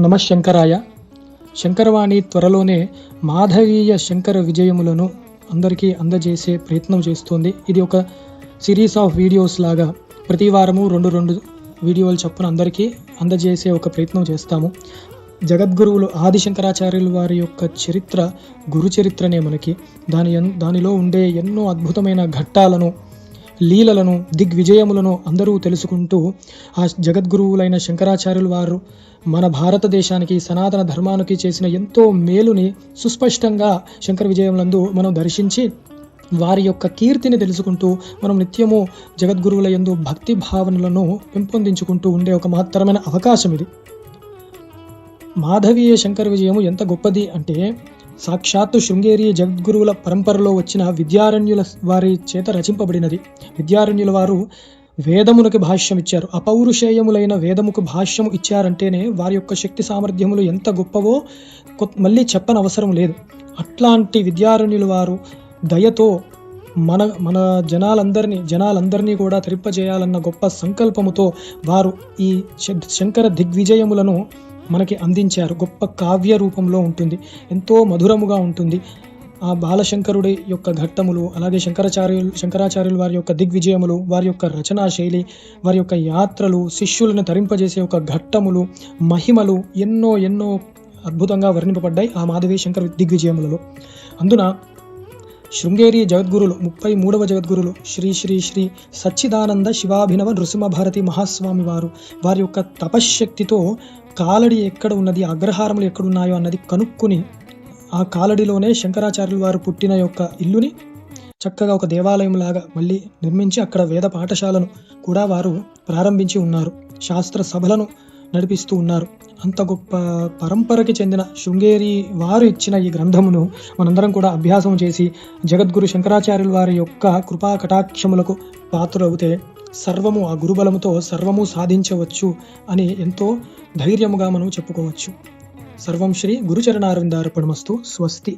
నమశంకరాయ. శంకరవాణి త్వరలోనే మాధవీయ శంకర విజయములను అందరికీ అందజేసే ప్రయత్నం చేస్తుంది. ఇది ఒక సిరీస్ ఆఫ్ వీడియోస్ లాగా ప్రతి వారము రెండు వీడియోలు చొప్పున అందరికీ అందజేసే ఒక ప్రయత్నం చేస్తాము. జగద్గురువులు ఆది శంకరాచార్యుల వారి యొక్క చరిత్ర గురు చరిత్రనే మనకి. దానిలో ఉండే ఎన్నో అద్భుతమైన ఘట్టాలను, లీలలను, దిగ్విజయములను అందరూ తెలుసుకుంటూ ఆ జగద్గురువులైన శంకరాచార్యుల వారు మన భారతదేశానికి, సనాతన ధర్మానికి చేసిన ఎంతో మేలుని సుస్పష్టంగా శంకర విజయములందు మనం దర్శించి వారి యొక్క కీర్తిని తెలుసుకుంటూ మనం నిత్యము జగద్గురువుల యందు భక్తి భావనలను పెంపొందించుకుంటూ ఉండే ఒక మహత్తరమైన అవకాశం ఇది. మాధవీయ శంకర విజయము ఎంత గొప్పది అంటే, సాక్షాత్తు శృంగేరి జగద్గురువుల పరంపరలో వచ్చిన విద్యారణ్యుల వారి చేత రచింపబడినది. విద్యారణ్యుల వారు వేదమునకు భాష్యం ఇచ్చారు. అపౌరుషేయములైన వేదముకు భాష్యం ఇచ్చారంటేనే వారి యొక్క శక్తి సామర్థ్యములు ఎంత గొప్పవో మళ్ళీ చెప్పనవసరం లేదు. అట్లాంటి విద్యారణ్యుల వారు దయతో మన జనాలందరినీ కూడా తరింపజేయాలన్న గొప్ప సంకల్పముతో వారు ఈ శంకర దిగ్విజయములను మనకి అందించారు. గొప్ప కావ్య రూపంలో ఉంటుంది, ఎంతో మధురముగా ఉంటుంది. ఆ బాలశంకరుడి యొక్క ఘట్టములు, అలాగే శంకరాచార్యులు వారి యొక్క దిగ్విజయములు, వారి యొక్క రచనా శైలి, వారి యొక్క యాత్రలు, శిష్యులను తరింపజేసే ఒక ఘట్టములు, మహిమలు ఎన్నో అద్భుతంగా వర్ణింపబడ్డాయి ఆ మాధవీయ శంకర దిగ్విజయములలో. అందున శృంగేరి జగద్గురులు 33వ జగద్గురులు శ్రీ శ్రీ శ్రీ సచ్చిదానంద శివాభినవ నృసింహభారతి మహాస్వామి వారి యొక్క తపశ్శక్తితో కాలడి ఎక్కడ ఉన్నది, అగ్రహారములు ఎక్కడున్నాయో అన్నది కనుక్కుని ఆ కాలడిలోనే శంకరాచార్యుల వారు పుట్టిన యొక్క ఇల్లుని చక్కగా ఒక దేవాలయం లాగా మళ్ళీ నిర్మించి అక్కడ వేద పాఠశాలను కూడా వారు ప్రారంభించి ఉన్నారు. శాస్త్ర సభలను నడిపిస్తూ ఉన్నారు. అంత గొప్ప పరంపరకి చెందిన శృంగేరి వారు ఇచ్చిన ఈ గ్రంథమును మనందరం కూడా అభ్యాసం చేసి జగద్గురు శంకరాచార్యుల వారి యొక్క కృపా కటాక్షములకు పాత్రవుతే సర్వము ఆ గురుబలముతో సర్వము సాధించవచ్చు అని ఎంతో ధైర్యముగా మనం చెప్పుకోవచ్చు. సర్వం శ్రీ గురుచరణారవిందార్పణమస్తు. స్వస్తి.